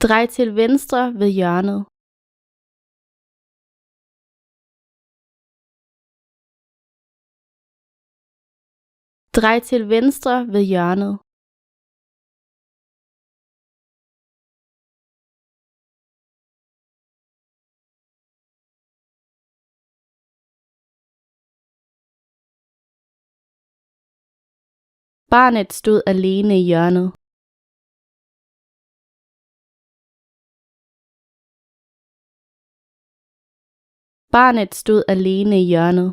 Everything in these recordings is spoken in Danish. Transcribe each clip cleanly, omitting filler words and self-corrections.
Drej til venstre ved hjørnet. Drej til venstre ved hjørnet. Barnet stod alene i hjørnet. Barnet stod alene i hjørnet.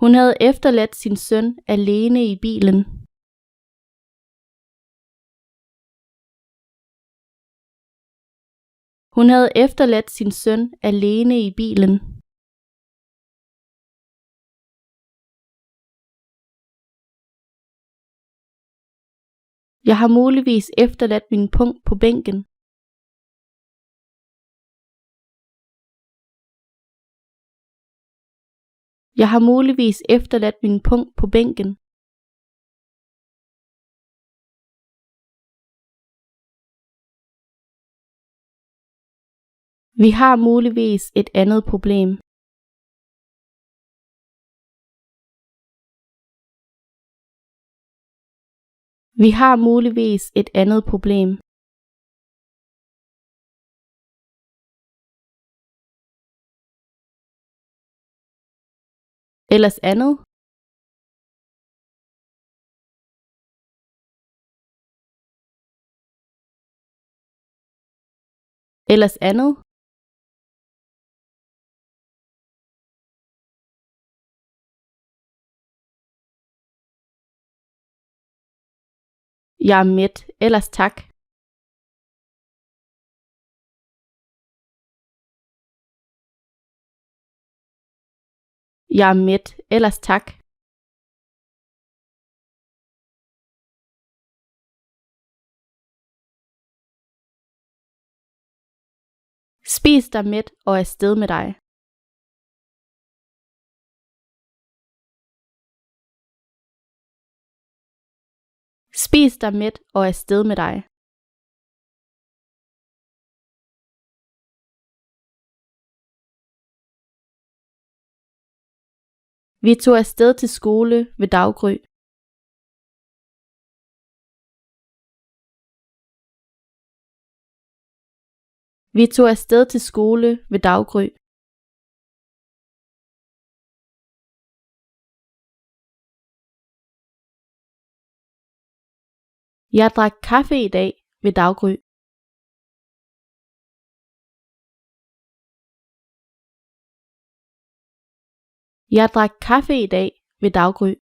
Hun havde efterladt sin søn alene i bilen. Hun havde efterladt sin søn alene i bilen. Jeg har muligvis efterladt min pung på bænken. Jeg har muligvis efterladt min pung på bænken. Vi har muligvis et andet problem. Vi har muligvis et andet problem. Ellers andet? Ellers andet? Jeg er mæt, ellers tak. Jeg er mæt, ellers tak. Spis dig mæt og afsted med dig. Spis dig mæt og afsted med dig. Vi tog afsted til skole ved daggry. Vi tog afsted til skole ved daggry. Jeg drak kaffe i dag ved daggry. Jeg drak kaffe i dag ved daggry.